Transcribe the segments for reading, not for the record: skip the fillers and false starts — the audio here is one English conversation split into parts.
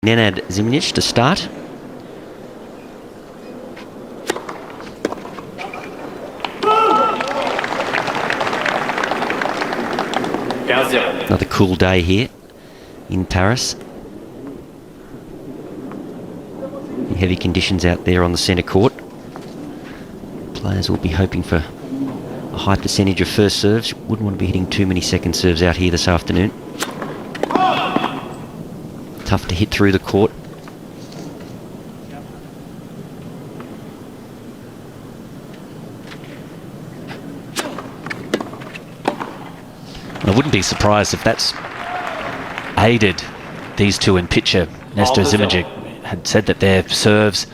Nenad Zimonjić to start. Another cool day here in Paris. Heavy conditions out there on the centre court. Players will be hoping for a high percentage of first serves. Wouldn't want to be hitting too many second serves out here this afternoon. Tough to hit through the court. I wouldn't be surprised if that's aided these two in picture. Nestor Zimonjić had said that their serves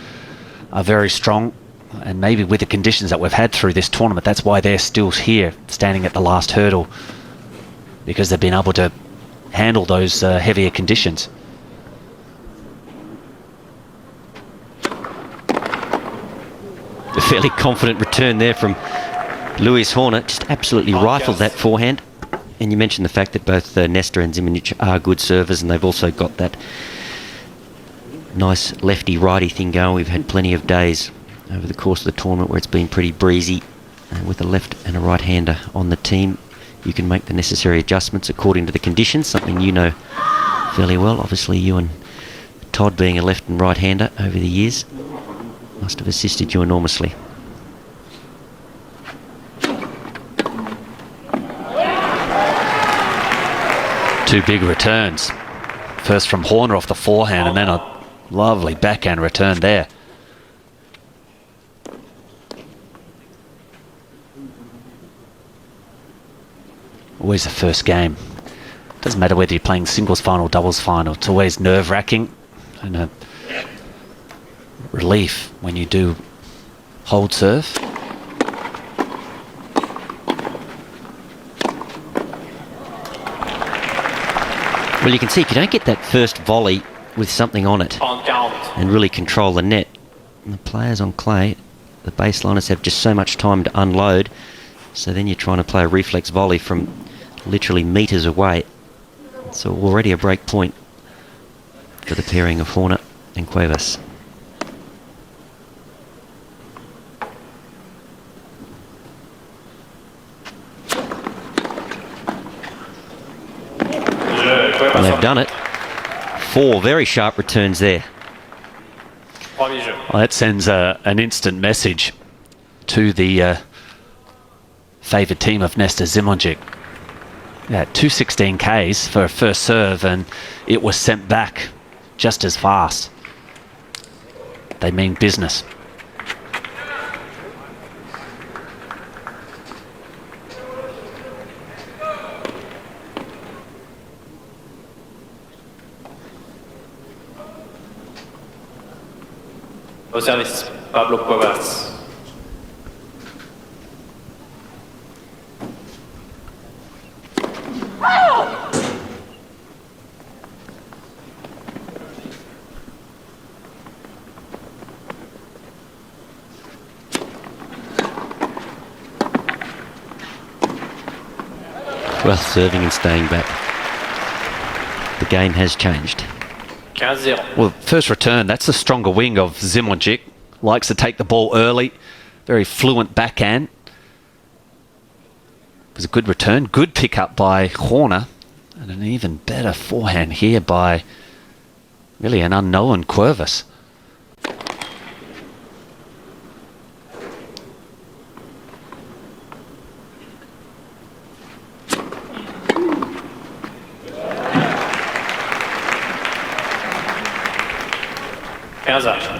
are very strong, and maybe with the conditions that we've had through this tournament, that's why they're still here, standing at the last hurdle, because they've been able to handle those heavier conditions. A fairly confident return there from Luis Horna. Just absolutely rifled that forehand. And you mentioned the fact that both Nestor and Zimonjić are good servers, and they've also got that nice lefty-righty thing going. We've had plenty of days over the course of the tournament where it's been pretty breezy. With a left and a right-hander on the team, you can make the necessary adjustments according to the conditions, something you know fairly well. Obviously, you and Todd being a left and right-hander over the years must have assisted you enormously. Two big returns. First from Horner off the forehand, and then a lovely backhand return there. Always the first game. Doesn't matter whether you're playing singles final, doubles final. It's always nerve-wracking and a relief when you do hold serve. Well, you can see if you don't get that first volley with something on it and really control the net, and the players on clay, the baseliners have just so much time to unload, so then you're trying to play a reflex volley from literally metres away. So already a break point for the pairing of Horna and Cuevas. And they've done it. Four very sharp returns there. Well, that sends an instant message to the favoured team of Nestor Zimonjić. Yeah, 216 Ks for a first serve, and it was sent back just as fast. They mean business. Au service, Pablo Cuevas. Well, serving and staying back. The game has changed. 15-0. Well, first return, that's the stronger wing of Zimonjić. Likes to take the ball early. Very fluent backhand. It was a good return. Good pick-up by Horna. And an even better forehand here by really an unknown Cuevas.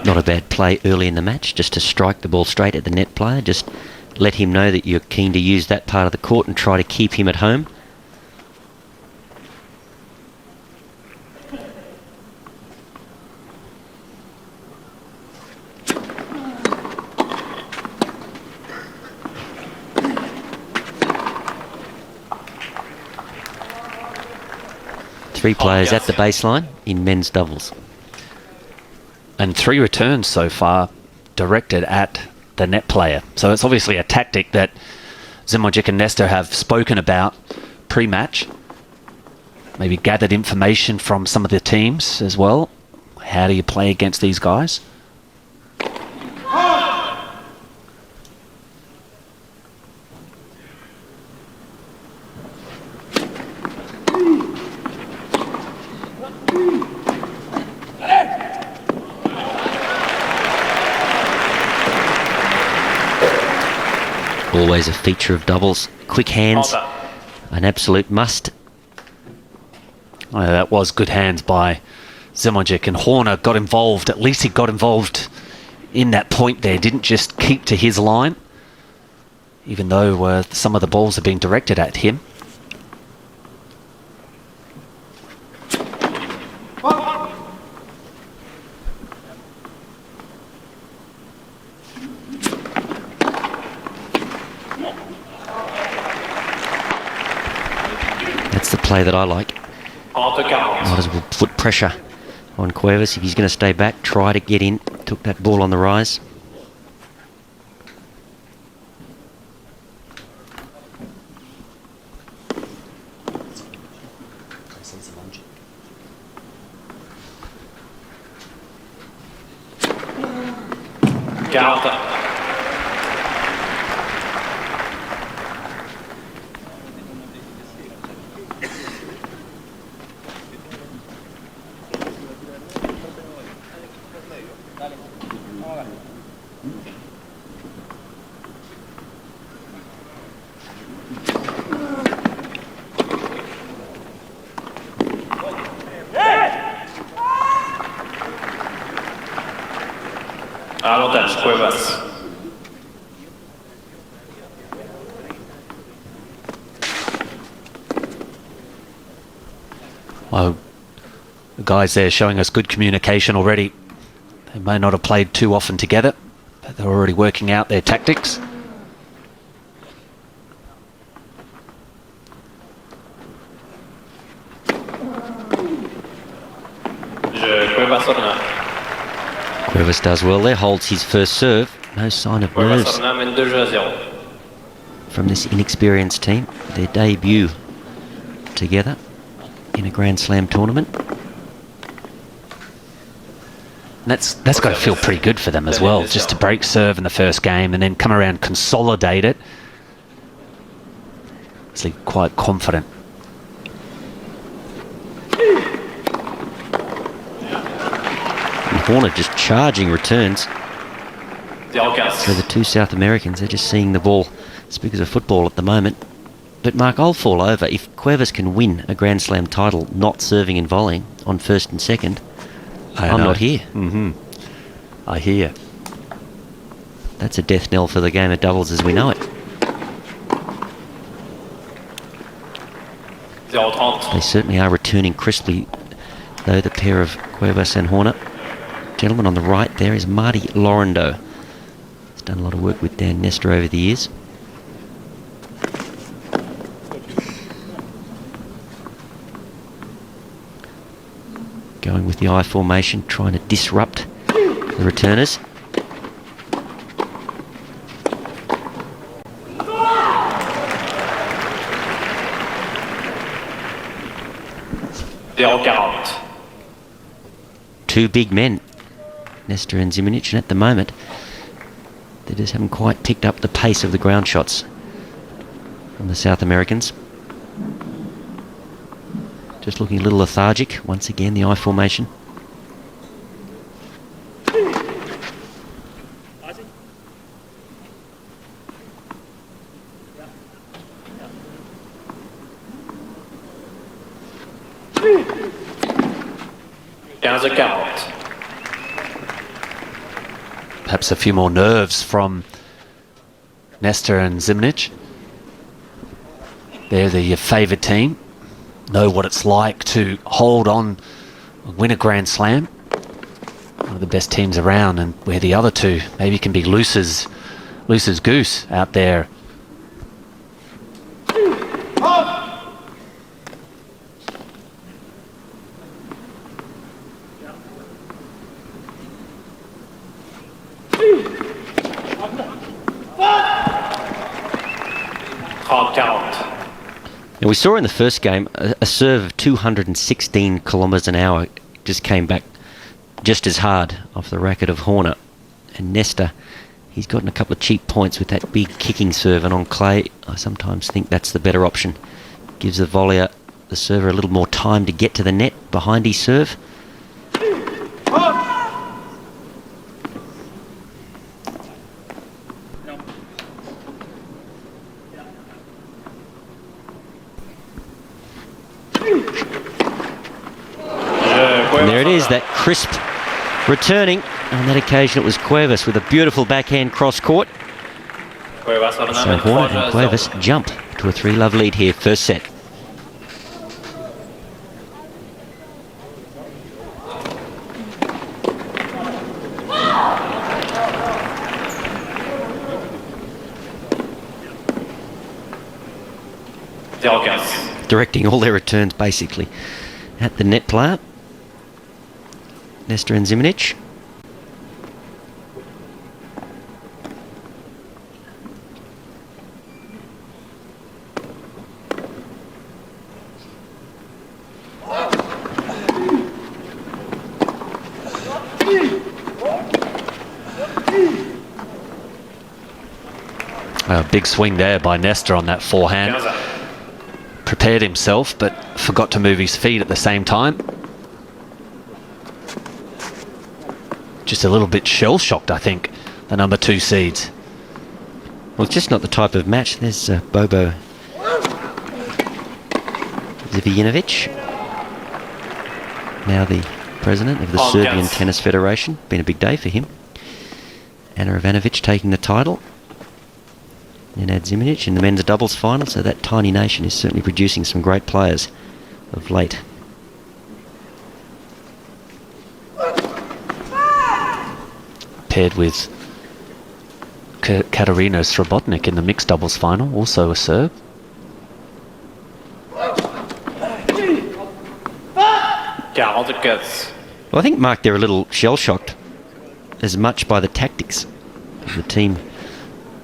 Not a bad play early in the match, just to strike the ball straight at the net player. Just let him know that you're keen to use that part of the court and try to keep him at home. Three players at the baseline in men's doubles. And three returns so far directed at the net player. So it's obviously a tactic that Zimonjić and Nestor have spoken about pre-match. Maybe gathered information from some of the teams as well. How do you play against these guys? Always a feature of doubles. Quick hands, an absolute must. Oh, that was good hands by Zimonjić, and Horna got involved. At least he got involved in that point there. Didn't just keep to his line, even though some of the balls are being directed at him. That's the play that I like. Might as well put pressure on Cuevas. If he's going to stay back, try to get in. Took that ball on the rise. Avantage Cuevas. Well, the guys there showing us good communication already. They may not have played too often together, but they're already working out their tactics. Cuevas does well there, holds his first serve. No sign of nerves from this inexperienced team. Their debut together in a Grand Slam tournament. And that's got to feel pretty good for them as well, just to break serve in the first game and then come around, consolidate it. Obviously quite confident. Horna just charging returns. So the two South Americans, they're just seeing the ball as big as a football at the moment. But Mark, I'll fall over. If Cuevas can win a Grand Slam title not serving and volleying on first and second, I'm not here. I hear. That's a death knell for the game of doubles as we know it. They certainly are returning crisply, though, the pair of Cuevas and Horna. Gentleman on the right there is Marty Lorando. He's done a lot of work with Dan Nestor over the years. Going with the I formation, trying to disrupt the returners. Two big men, Nestor and Zimonjić, and at the moment they just haven't quite picked up the pace of the ground shots from the South Americans. Just looking a little lethargic. Once again, the I formation. Perhaps a few more nerves from Nestor and Zimonjić. They're the favoured team. Know what it's like to hold on, win a Grand Slam. One of the best teams around, and where the other two maybe can be loose as goose out there. And we saw in the first game a serve of 216 kilometres an hour just came back just as hard off the racket of Horner. And Nestor, he's gotten a couple of cheap points with that big kicking serve, and on clay, I sometimes think that's the better option. Gives the volleyer, the server, a little more time to get to the net behind his serve. And there it is, that crisp returning. On that occasion it was Cuevas with a beautiful backhand cross-court. So Horner and Cuevas jump to a 3-love lead here, first set. Directing all their returns basically at the net player. Nestor and Zimonjić. A big swing there by Nestor on that forehand. Prepared himself, but forgot to move his feet at the same time. Just a little bit shell-shocked, I think, the number 2 seeds. Well, it's just not the type of match. There's Bobo Zimonjić, now the president of the Serbian Tennis Federation. Been a big day for him. Ana Ivanovic taking the title. Nenad Zimonjić in the men's doubles final, so that tiny nation is certainly producing some great players of late. Paired with Katarina Srebotnik in the mixed doubles final, also a Serb. Well, I think, Mark, they're a little shell-shocked as much by the tactics of the team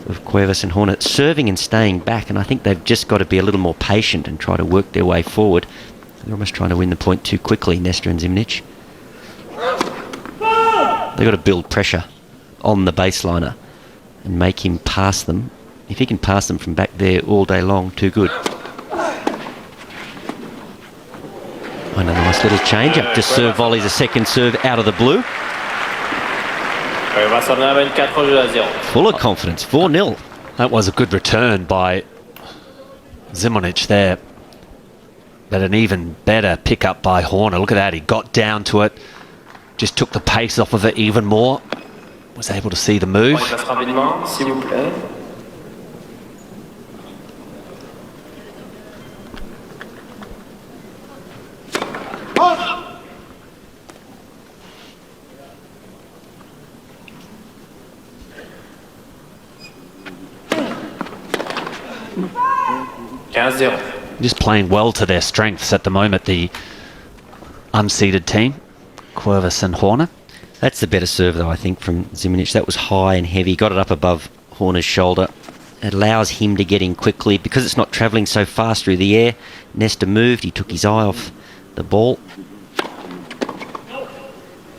of Cuevas and Horner, serving and staying back, and I think they've just got to be a little more patient and try to work their way forward. They're almost trying to win the point too quickly, Nestor and Zimonjić. They've got to build pressure on the baseliner and make him pass them. If he can pass them from back there all day long, too good. And a nice little change up. Just serve volleys, a second serve out of the blue. Full of confidence, 4-0. That was a good return by Zimonjić there. But an even better pick-up by Horner. Look at that, he got down to it. Just took the pace off of it even more. Was able to see the move. Just playing well to their strengths at the moment, the unseeded team, Cuevas and Horner. That's the better serve, though, I think, from Zimonjić. That was high and heavy, got it up above Horner's shoulder. It allows him to get in quickly because it's not travelling so fast through the air. Nestor moved, he took his eye off the ball.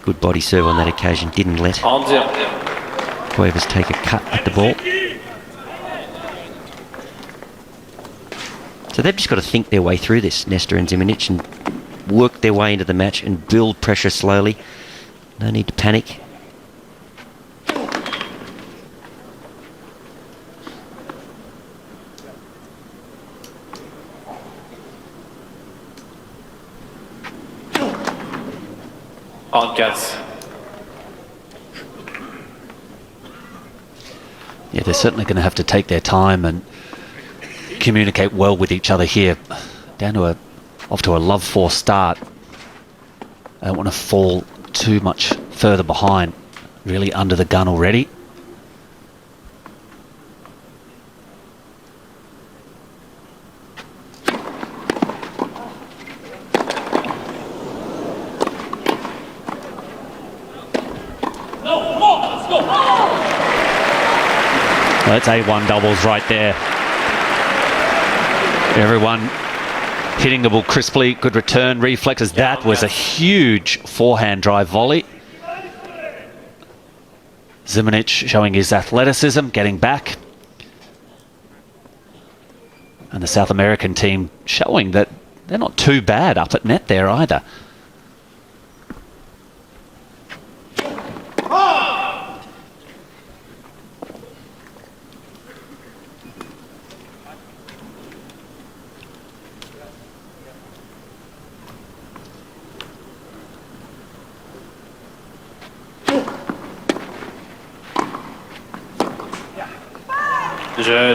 Good body serve on that occasion, didn't let Cuevas take a cut at the ball. So they've just got to think their way through this, Nestor and Zimonjić, and work their way into the match and build pressure slowly. No need to panic. On gas. Yeah, they're certainly going to have to take their time and communicate well with each other here. Off to a love-for start. I don't want to fall too much further behind. Really under the gun already. That's A1 doubles right there. Everyone hitting the ball crisply. Good return, reflexes. That was a huge forehand drive volley. Zimonjić showing his athleticism, getting back. And the South American team showing that they're not too bad up at net there either.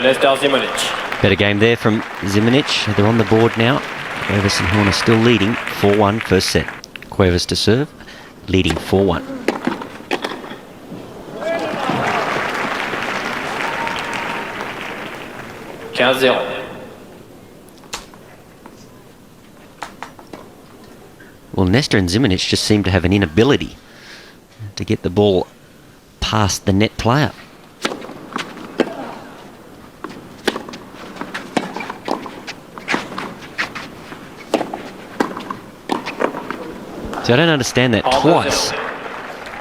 Nestor Zimonjić. Better game there from Zimonjić. They're on the board now. Cuevas and Horna still leading 4-1 first set. Cuevas to serve, leading 4-1. Well, Nestor and Zimonjić just seem to have an inability to get the ball past the net player. So I don't understand that. Twice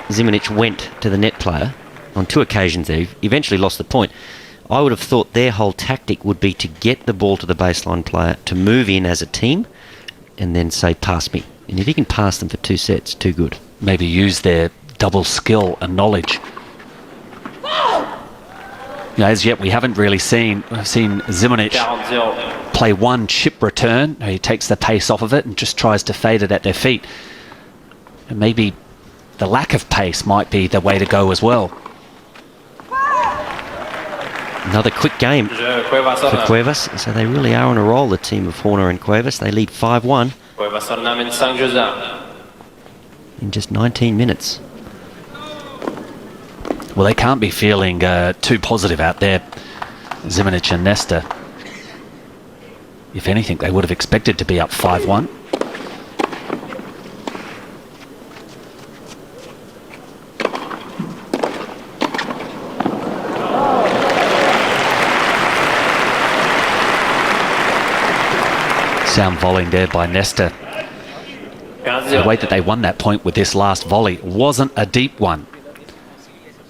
Zimonjić went to the net player on 2 occasions there. He eventually lost the point. I would have thought their whole tactic would be to get the ball to the baseline player, to move in as a team, and then say, pass me. And if he can pass them for 2 sets, too good. Maybe use their double skill and knowledge. Now, as yet, we haven't really seen Zimonjić play one chip return. He takes the pace off of it and just tries to fade it at their feet. And maybe the lack of pace might be the way to go as well. Another quick game for Cuevas. So they really are on a roll, the team of Horna and Cuevas. They lead 5-1 in just 19 minutes. Well, they can't be feeling too positive out there, Zimonjić and Nestor. If anything, they would have expected to be up 5-1. Sound volleying there by Nestor. The way that they won that point with this last volley wasn't a deep one.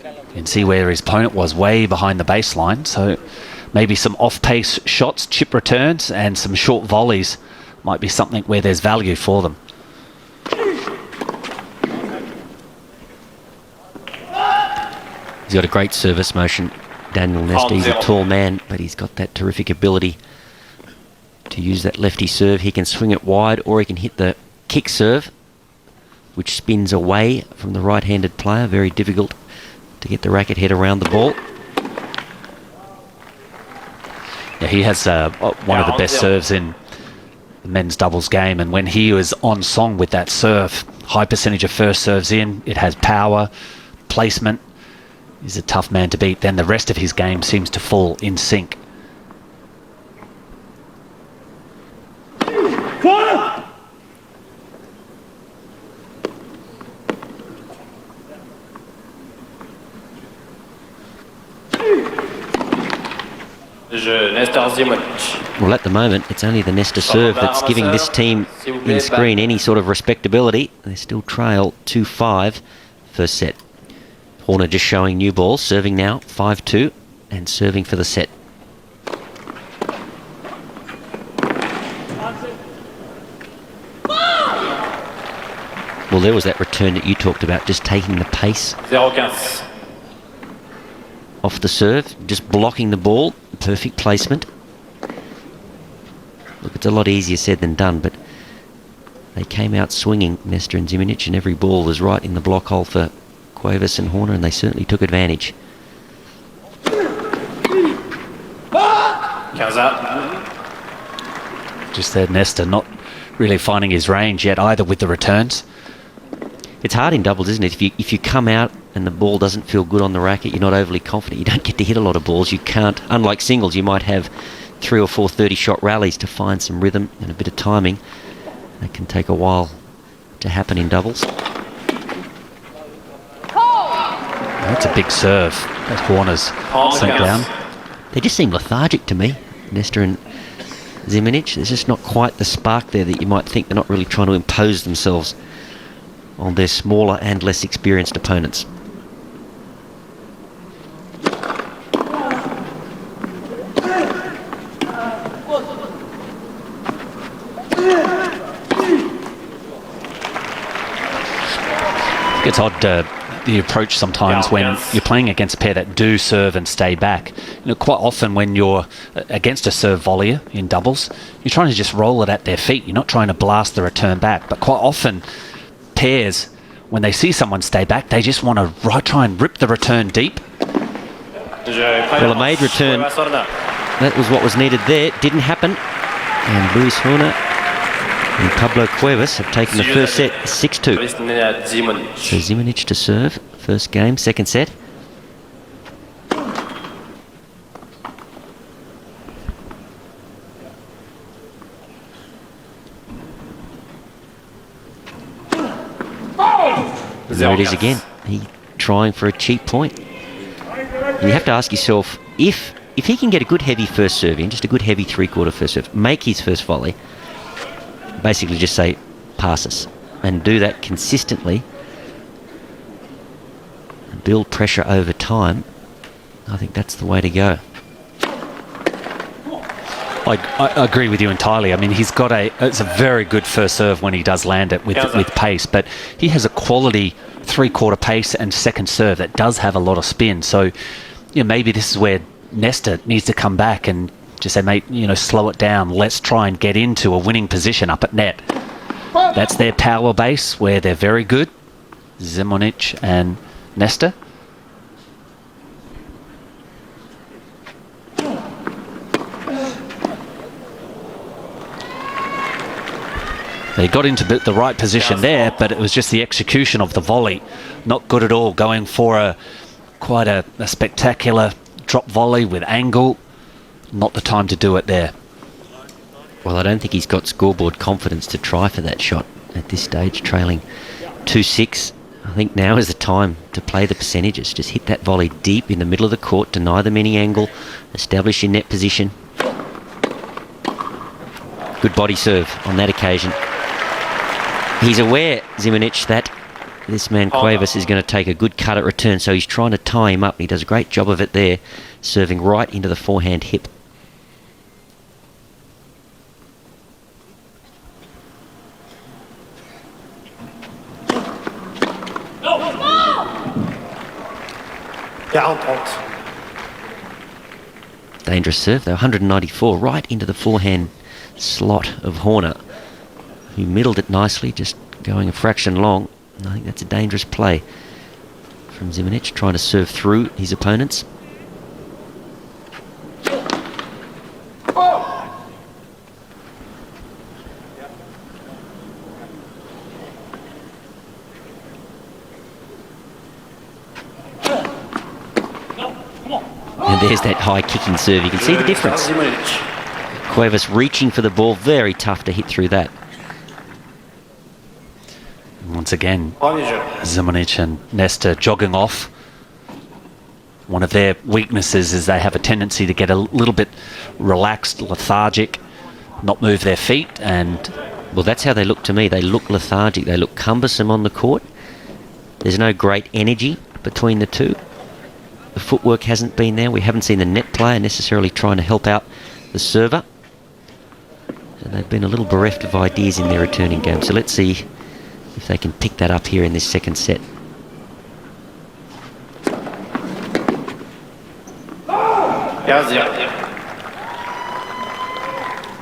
You can see where his opponent was way behind the baseline, so maybe some off-pace shots, chip returns, and some short volleys might be something where there's value for them. He's got a great service motion, Daniel Nestor. He's a tall man, but he's got that terrific ability to use that lefty serve. He can swing it wide, or he can hit the kick serve, which spins away from the right-handed player. Very difficult to get the racket head around the ball. Yeah, he has one of the best serves in the men's doubles game, and when he was on song with that serve, high percentage of first serves in, it has power, placement. He's a tough man to beat. Then the rest of his game seems to fall in sync. Well, at the moment, it's only the Nestor serve that's giving this team in screen any sort of respectability. They still trail 2-5 first set. Horna just showing new ball, serving now 5-2 and serving for the set. Well, there was that return that you talked about, just taking the pace off the serve, just blocking the ball, perfect placement. Look, it's a lot easier said than done, but they came out swinging, Nestor and Zimonjić, and every ball was right in the block hole for Cuevas and Horna, and they certainly took advantage. Just there, Nestor not really finding his range yet either with the returns. It's hard in doubles, isn't it? If you come out and the ball doesn't feel good on the racket, you're not overly confident, you don't get to hit a lot of balls. You can't, unlike singles, you might have 3 or 4 30-shot rallies to find some rhythm and a bit of timing. That can take a while to happen in doubles. That's a big serve that Horna's sent down. They just seem lethargic to me, Nestor and Zimonjić. There's just not quite the spark there that you might think. They're not really trying to impose themselves on their smaller and less experienced opponents. It's odd, the approach sometimes when you're playing against a pair that do serve and stay back. Quite often when you're against a serve volleyer in doubles, you're trying to just roll it at their feet. You're not trying to blast the return back. But quite often, pairs, when they see someone stay back, they just want to try and rip the return deep. Well, a made return. That was what was needed there. Didn't happen. And Luis Horna and Pablo Cuevas have taken the first set 6-2. So Zimonjić to serve. First game, second set. There it is again. He trying for a cheap point. And you have to ask yourself, if he can get a good heavy first serve in, just a good heavy three-quarter first serve, make his first volley, basically just say, pass us, and do that consistently, and build pressure over time, I think that's the way to go. I agree with you entirely. I mean, it's a very good first serve when he does land it with pace, but he has a quality three-quarter pace and second serve that does have a lot of spin. So, maybe this is where Nestor needs to come back and just say, mate, slow it down. Let's try and get into a winning position up at net. That's their power base where they're very good. Zimonjić and Nestor. They got into the right position there, but it was just the execution of the volley. Not good at all, going for quite a spectacular drop volley with angle. Not the time to do it there. Well, I don't think he's got scoreboard confidence to try for that shot at this stage, trailing 2-6. I think now is the time to play the percentages. Just hit that volley deep in the middle of the court, deny them any angle, establish your net position. Good body serve on that occasion. He's aware, Zimonjić, that this man Cuevas is going to take a good cut at return, so he's trying to tie him up. He does a great job of it there, serving right into the forehand hip. Dangerous serve, though. 194 right into the forehand slot of Horna, who middled it nicely, just going a fraction long. And I think that's a dangerous play from Zimonjić, trying to serve through his opponents. And there's that high kicking serve. You can see the difference. Cuevas reaching for the ball, very tough to hit through that. Once again, Zimonjić and Nestor jogging off. One of their weaknesses is they have a tendency to get a little bit relaxed, lethargic, not move their feet, and well, that's how they look to me. They look lethargic, they look cumbersome on the court. There's no great energy between the two. The footwork hasn't been there. We haven't seen the net player necessarily trying to help out the server. And they've been a little bereft of ideas in their returning game. So let's see if they can pick that up here in this second set.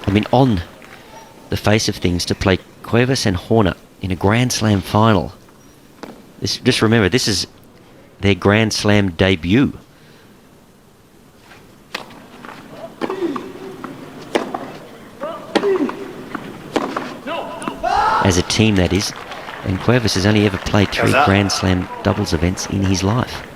I mean, on the face of things, to play Cuevas and Horna in a Grand Slam final. Just remember, this is their Grand Slam debut. As a team, that is. And Cuevas has only ever played 3 Grand Slam doubles events in his life.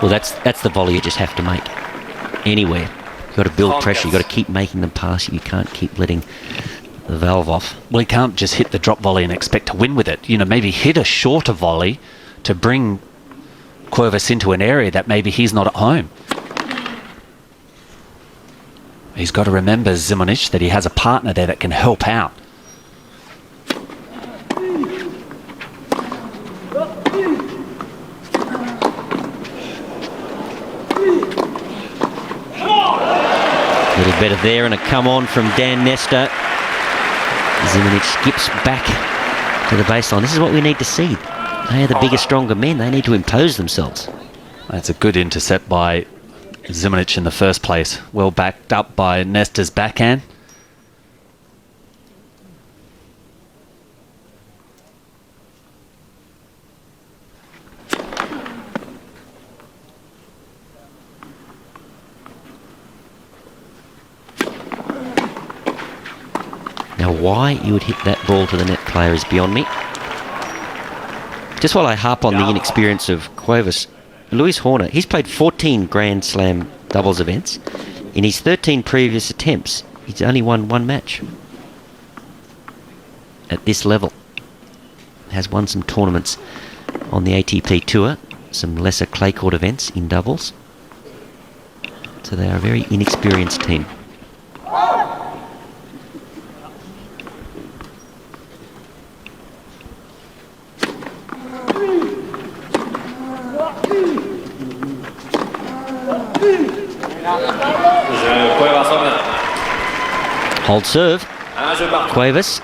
Well, that's the volley you just have to make. Anywhere. You've got to build pressure. You've got to keep making them pass you. You can't keep letting the valve off. Well, you can't just hit the drop volley and expect to win with it. Maybe hit a shorter volley to bring Cuevas into an area that maybe he's not at home. He's got to remember, Zimonjić, that he has a partner there that can help out. A little better there, and a come on from Dan Nestor. Zimonjić skips back to the baseline. This is what we need to see. They are the bigger, stronger men. They need to impose themselves. That's a good intercept by Zimonjić in the first place. Well backed up by Nestor's backhand. Now, why you would hit that ball to the net player is beyond me. Just while I harp on the inexperience of Cuevas, Luis Horna, he's played 14 Grand Slam doubles events. In his 13 previous attempts, he's only won one match. At this level. Has won some tournaments on the ATP Tour, some lesser clay court events in doubles. So they are a very inexperienced team. Hold serve. Cuevas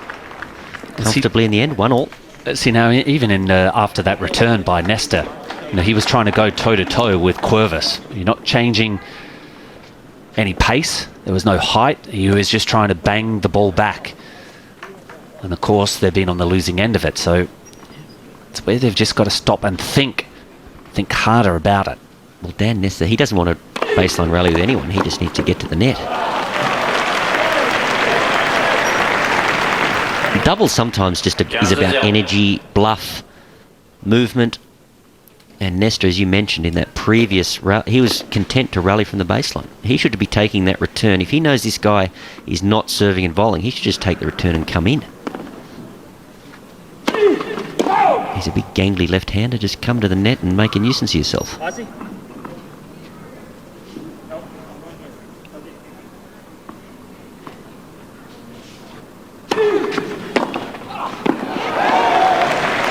comfortably in the end, 1-1. See now, even in after that return by Nestor, he was trying to go toe-to-toe with Cuevas. You're not changing any pace. There was no height. He was just trying to bang the ball back. And of course, they've been on the losing end of it. So it's where they've just got to stop and think harder about it. Well, Dan Nestor, he doesn't want to baseline rally with anyone. He just needs to get to the net. Double sometimes just is about energy, bluff, movement. And Nestor, as you mentioned in that previous rally, he was content to rally from the baseline. He should be taking that return. If he knows this guy is not serving and volleying, he should just take the return and come in. He's a big gangly left-hander. Just come to the net and make a nuisance of yourself.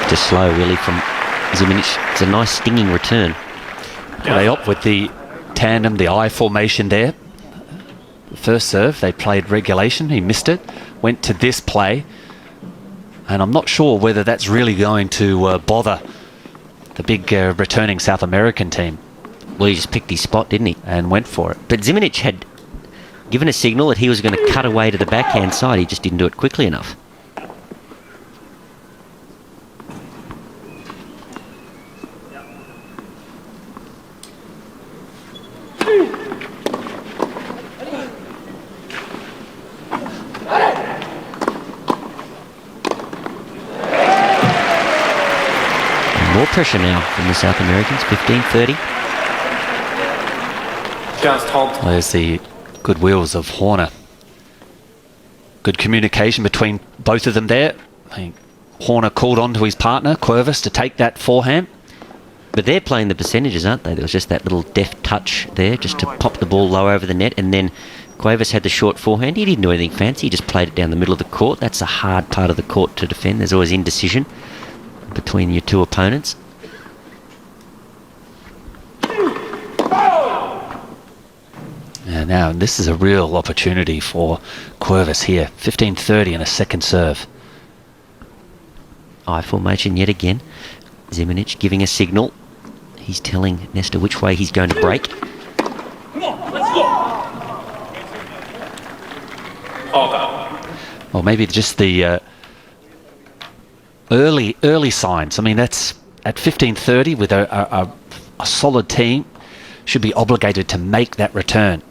Just slow, really, from Zimonjić. It's a nice stinging return. Well, they opt with the tandem, the I formation there. The first serve, they played regulation. He missed it. Went to this play. And I'm not sure whether that's really going to bother the big returning South American team. Well, he just picked his spot, didn't he? And went for it. But Zimonjić had given a signal that he was going to cut away to the backhand side. He just didn't do it quickly enough. More pressure now from the South Americans, 15-30. There's the good wheels of Horna. Good communication between both of them there. I think Horna called on to his partner, Cuevas, to take that forehand. But they're playing the percentages, aren't they? There was just that little deft touch there, just to pop the ball low over the net, and then Cuevas had the short forehand. He didn't do anything fancy, he just played it down the middle of the court. That's a hard part of the court to defend. There's always indecision between your two opponents. And now this is a real opportunity for Cuevas here. 15-30 and a second serve. I formation yet again. Zimonjić giving a signal. He's telling Nestor which way he's going to break. Well, maybe just the early signs. I mean, that's at 15-30 with a solid team, should be obligated to make that return.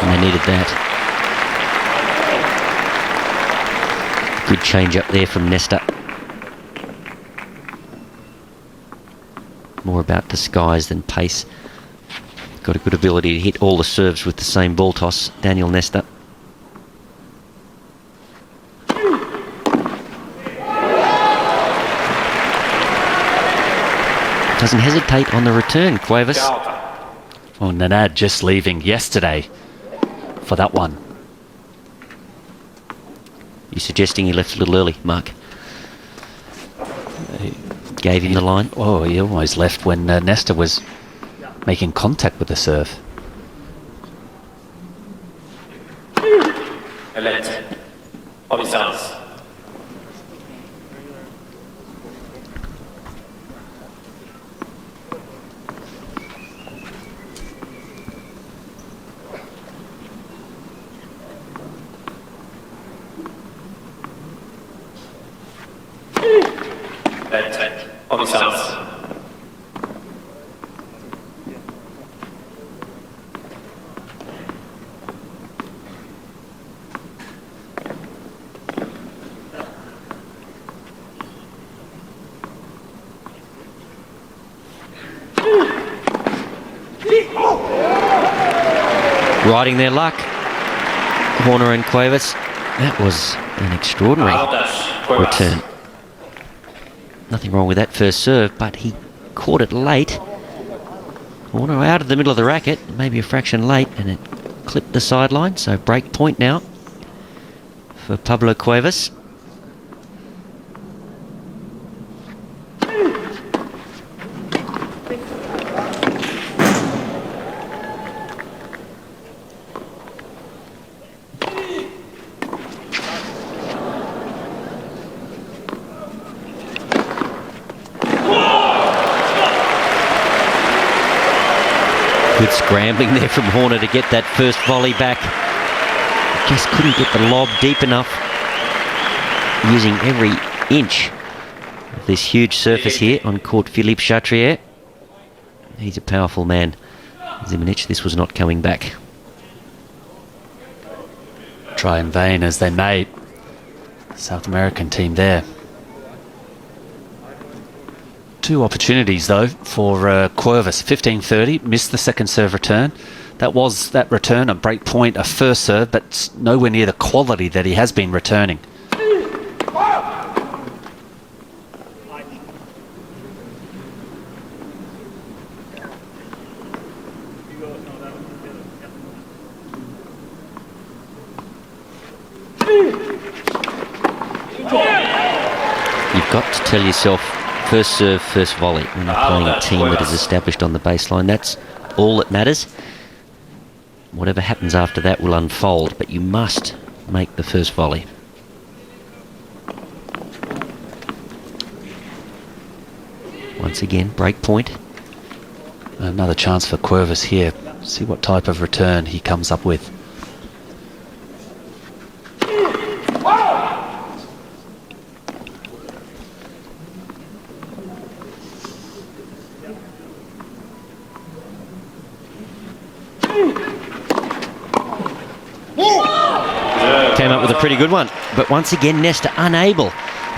And they needed that. Good change up there from Nestor. More about disguise than pace. got a good ability to hit all the serves with the same ball toss, Daniel Nestor. Doesn't hesitate on the return, Cuevas. Well, Nenad just leaving yesterday for that one. You're suggesting he left a little early, Mark? Gave him the line? Oh, he almost left when Nestor was making contact with the serve. Riding their luck, Horner and Cuevas. That was an extraordinary return. Nothing wrong with that first serve, but he caught it late. Horner out of the middle of the racket, maybe a fraction late, and it clipped the sideline. So break point now for Pablo Cuevas. Good scrambling there from Horner to get that first volley back. Just couldn't get the lob deep enough, using every inch of this huge surface here on court Philippe Chatrier. He's a powerful man. Zimonjić, this was not coming back. Try in vain as they made. South American team there. Two opportunities though for Cuevas. 15-30, missed the second serve return. That was that return, a break point, a first serve, but nowhere near the quality that he has been returning. You've got to tell yourself, first serve, first volley, when you're playing a team that is established on the baseline. That's all that matters. Whatever happens after that will unfold, but you must make the first volley. Once again, break point. Another chance for Cuevas here. See what type of return he comes up with. Came up with a pretty good one, but once again Nestor unable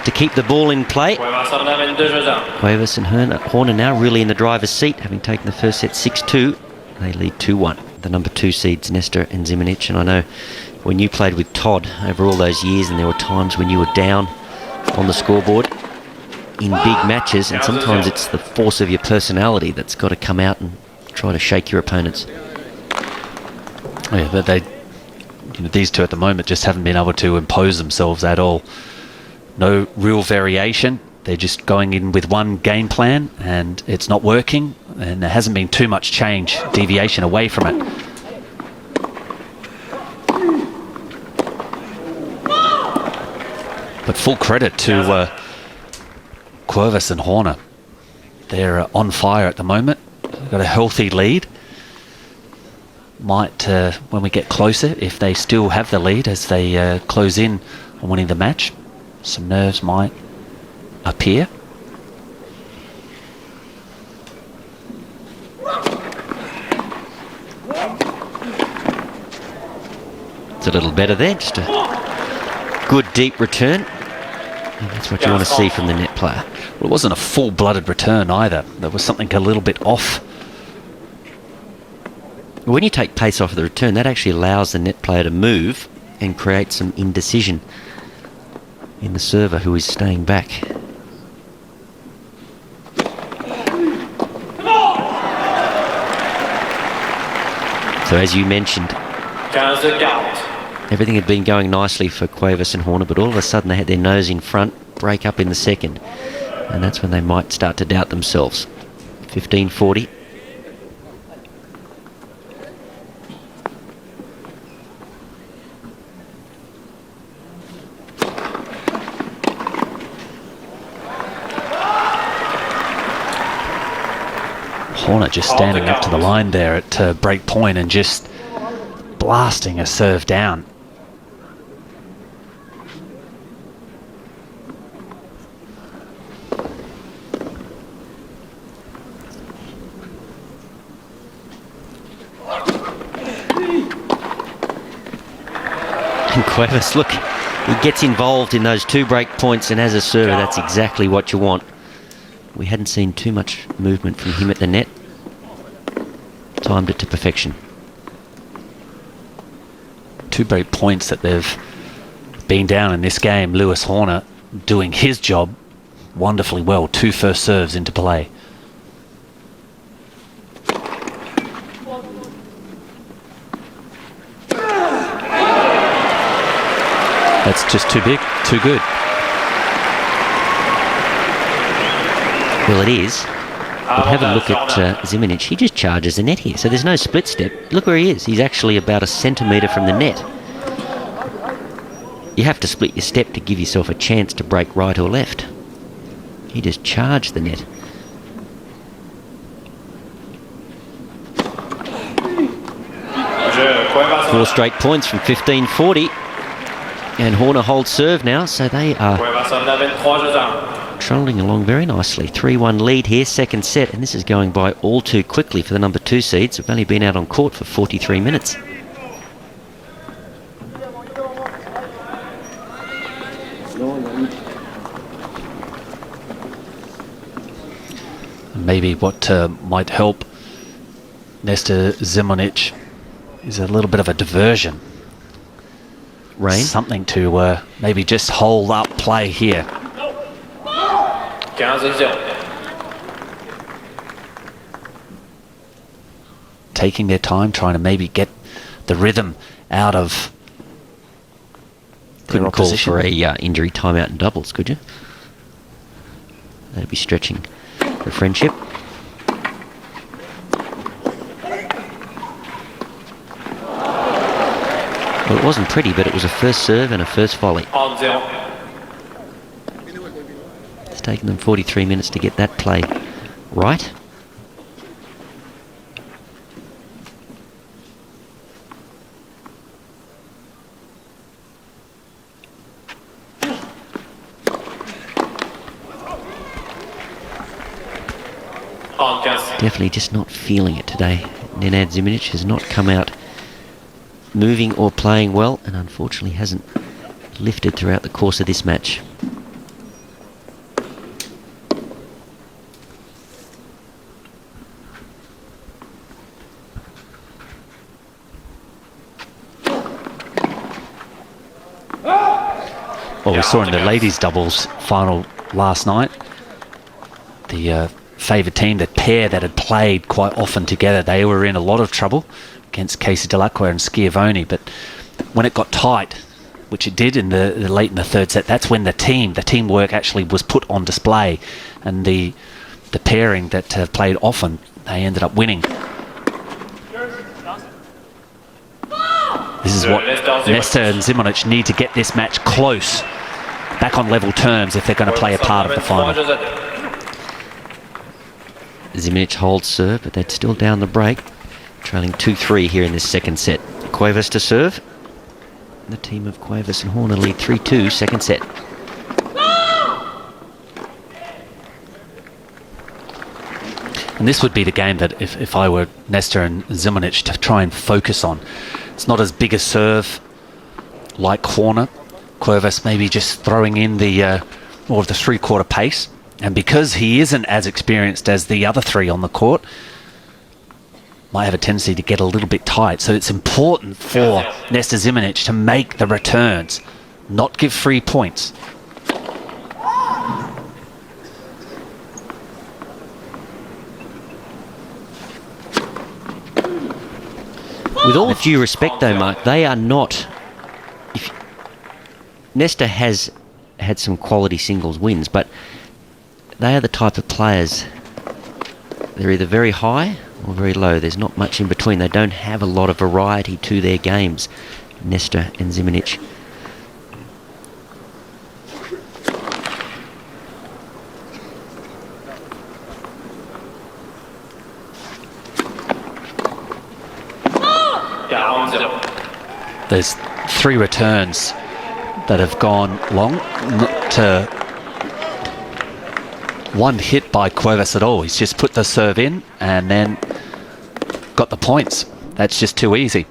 to keep the ball in play. Cuevas and Horner now really in the driver's seat, having taken the first set 6-2. They lead 2-1. The number 2 seeds, Nestor and Zimonjić. And I know when you played with Todd over all those years, and there were times when you were down on the scoreboard in big matches, and sometimes it's the force of your personality that's got to come out and try to shake your opponents. Yeah, but these two at the moment just haven't been able to impose themselves at all. No real variation. They're just going in with one game plan and it's not working, and there hasn't been too much change, deviation away from it. But full credit to Cuevas and Horner. They're on fire at the moment. They've got a healthy lead. Might, when we get closer, if they still have the lead as they close in on winning the match, some nerves might appear. It's a little better there, just a good deep return. And that's what you want to see from the net player. Well, it wasn't a full-blooded return either. There was something a little bit off. When you take pace off of the return, that actually allows the net player to move and create some indecision in the server who is staying back. So as you mentioned, everything had been going nicely for Cuevas and Horner, but all of a sudden they had their nose in front, break up in the second, and that's when they might start to doubt themselves. 15-40. Horner just standing up to the line there at break point and just blasting a serve down. And Cuevas, look, he gets involved in those 2 break points, and as a server, that's exactly what you want. We hadn't seen too much movement from him at the net. Timed it to perfection. 2 break points that they've been down in this game. Lewis Horner doing his job wonderfully well. 2 first serves into play. That's just too big, too good. Well, it is. But have a look at Zimonjić. He just charges the net here, so there's no split step. Look where he is. He's actually about a centimetre from the net. You have to split your step to give yourself a chance to break right or left. He just charged the net. Four straight points from 15-40. And Horner holds serve now, so they are trundling along very nicely. 3-1 lead here, second set, and this is going by all too quickly for the number 2 seeds. They've only been out on court for 43 minutes. Maybe what might help Nestor Zimonjić is a little bit of a diversion. Rain? Something to maybe just hold up play here. 15-0. Taking their time, trying to maybe get the rhythm out of. Couldn't call for a injury timeout in doubles, could you? That'd be stretching the friendship. Well, it wasn't pretty, but it was a first serve and a first volley. It's taken them 43 minutes to get that play right. Definitely just not feeling it today. Nenad Zimonjić has not come out moving or playing well, and unfortunately hasn't lifted throughout the course of this match. Well, we saw in the ladies' doubles final last night, the favoured team, the pair that had played quite often together, they were in a lot of trouble against Casey Delacroix and Schiavone, but when it got tight, which it did in the late in the third set, that's when the teamwork actually was put on display, and the pairing that played often, they ended up winning. This is what Nestor and Zimonjić need to get this match close, back on level terms if they're going to play a part of the final. Zimonjić holds serve, but they're still down the break, trailing 2-3 here in this second set. Cuevas to serve. The team of Cuevas and Horner lead 3-2, second set. And this would be the game that if I were Nestor and Zimonjić to try and focus on. It's not as big a serve like Horner. Cuevas maybe just throwing in the more of the three-quarter pace. And because he isn't as experienced as the other three on the court, might have a tendency to get a little bit tight. So it's important for Nestor Zimonjić to make the returns, not give free points. With all due respect, though, Mark, they are not... Nestor has had some quality singles wins, but they are the type of players... They're either very high or very low. There's not much in between. They don't have a lot of variety to their games, Nestor and Zimonjić. There's 3 returns that have gone long. Not one hit by Cuevas at all. He's just put the serve in and then got the points. That's just too easy.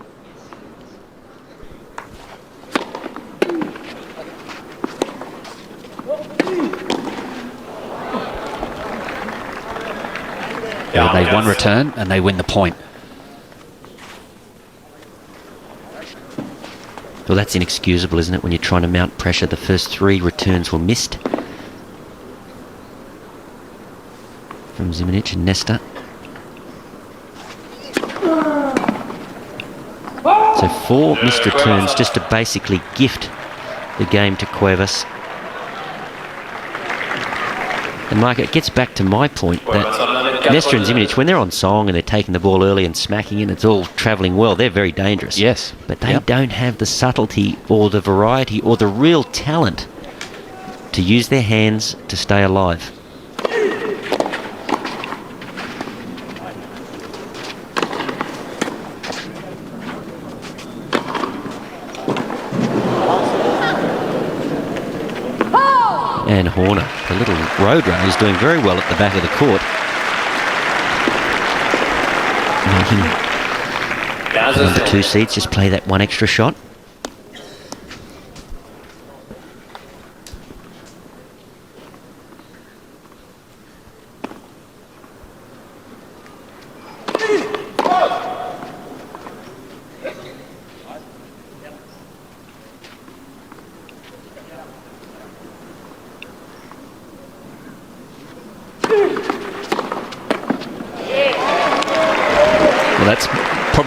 They made one return and they win the point. Well, that's inexcusable, isn't it, when you're trying to mount pressure? The first 3 returns were missed from Zimonjić and Nestor. So 4 missed returns just to basically gift the game to Cuevas. And Mark, it gets back to my point that Nestor and Zimonjić, when they're on song and they're taking the ball early and smacking in, it's all travelling well. They're very dangerous. Yes. But they don't have the subtlety or the variety or the real talent to use their hands to stay alive. And Horna, the little road runner, is doing very well at the back of the court. Number 2 seeds, just play that one extra shot.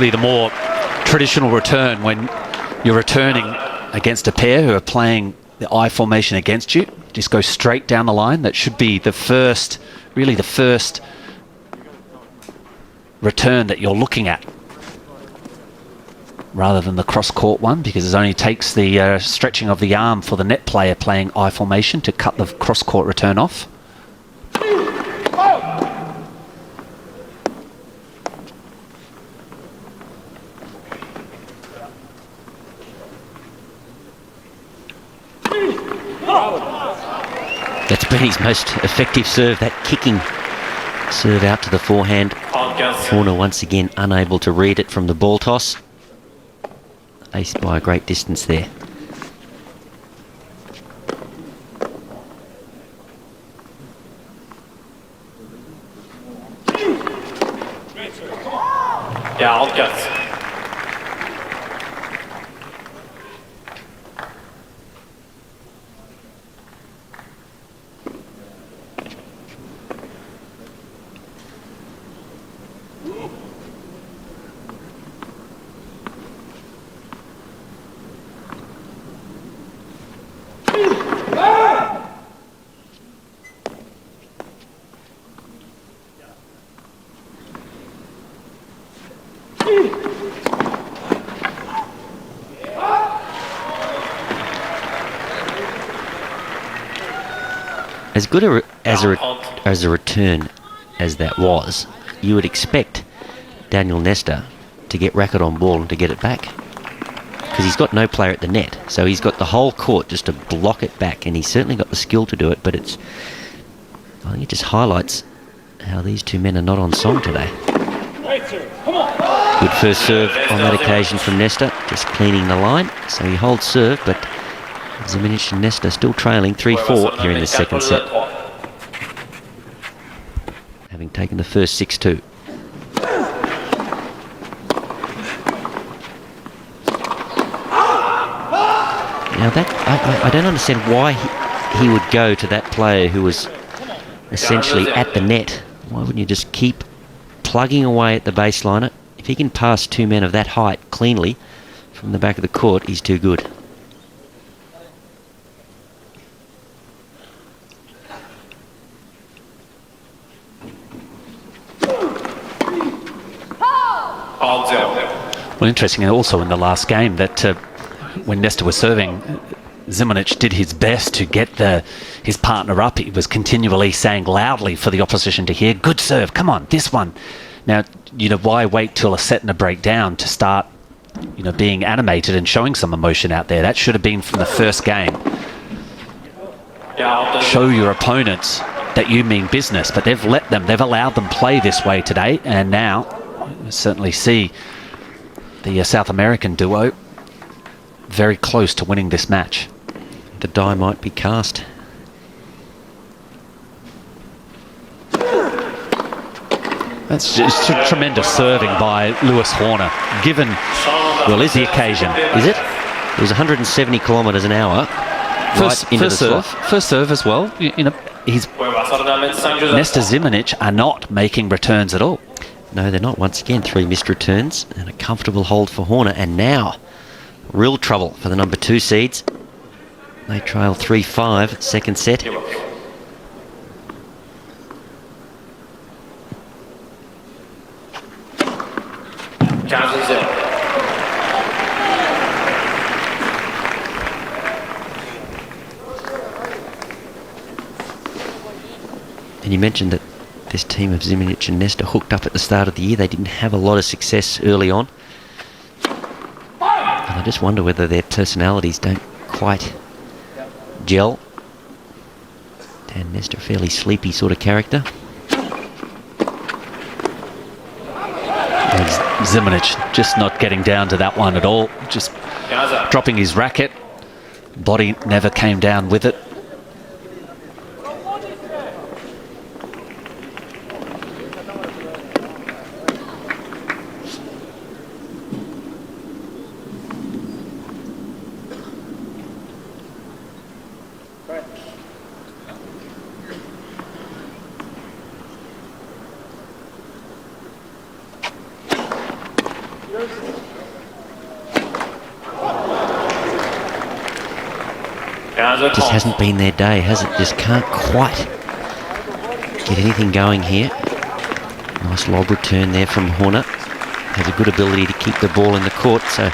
The more traditional return when you're returning against a pair who are playing the I formation against you. Just go straight down the line. That should be the first, really the first return that you're looking at, rather than the cross-court one, because it only takes the stretching of the arm for the net player playing I formation to cut the cross-court return off. That's been his most effective serve, that kicking serve out to the forehand. Horna once again unable to read it from the ball toss. Aced by a great distance there. As good as a return as that was, you would expect Daniel Nestor to get racket on ball and to get it back, because he's got no player at the net, so he's got the whole court just to block it back, and he's certainly got the skill to do it. But I think it just highlights how these two men are not on song today. Good first serve on that occasion from Nestor, just cleaning the line, so he holds serve, but Zimonjić and Nestor still trailing 3-4 here in the second set, having taken the first 6-2. Now that I don't understand why he would go to that player who was essentially at the net. Why wouldn't you just keep plugging away at the baseliner? If he can pass two men of that height cleanly from the back of the court, he's too good. Well, interesting, and also in the last game that when Nestor was serving, Zimonjić did his best to get his partner up. He was continually saying loudly for the opposition to hear, "Good serve, come on, this one." Now, why wait till a set and a break down to start, being animated and showing some emotion out there? That should have been from the first game. Show your opponents that you mean business, but they've allowed them play this way today, and now we certainly see the South American duo very close to winning this match. The die might be cast. That's just tremendous serving by Lewis Horner, given, is the occasion. Is it? It was 170 kilometres an hour. First serve as well. Nestor Zimonjić are not making returns at all. No, they're not. Once again, 3 missed returns and a comfortable hold for Horner. And now, real trouble for the number 2 seeds. They trail 3-5, second set. And you mentioned that this team of Zimonjić and Nestor hooked up at the start of the year. They didn't have a lot of success early on. And I just wonder whether their personalities don't quite gel. And Nestor, a fairly sleepy sort of character. Zimonjić just not getting down to that one at all. Just dropping his racket. Body never came down with it. Just hasn't been their day, has it? Just can't quite get anything going here. Nice lob return there from Horner. Has a good ability to keep the ball in the court. So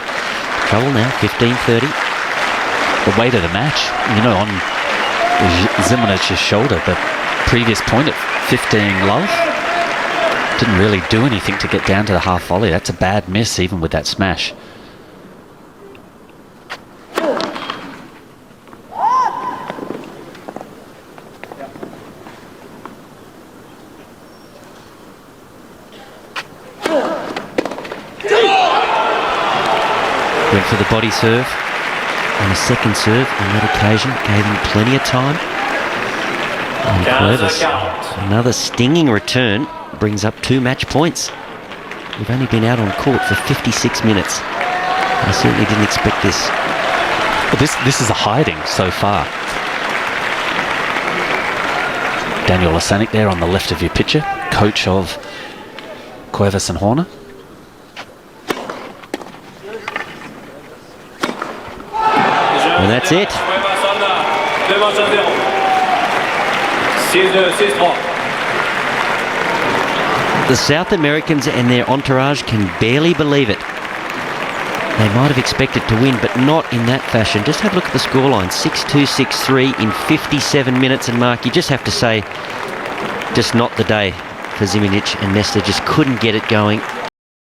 trouble now, 15-30. The weight of the match, on Zimonjić's shoulder. The previous point at 15 love didn't really do anything to get down to the half volley. That's a bad miss, even with that smash. Went for the body serve and a second serve on that occasion. Gave him plenty of time. And Cuevas, another stinging return, brings up 2 match points. We've only been out on court for 56 minutes. I certainly didn't expect this. Well, this is a hiding so far. Daniel Lasanik there on the left of your picture, coach of Cuevas and Horner. And that's it. The South Americans and their entourage can barely believe it. They might have expected to win, but not in that fashion. Just have a look at the scoreline. 6-2, 6-3 in 57 minutes. And Mark, you just have to say, just not the day for Zimonjić, and Nestor just couldn't get it going.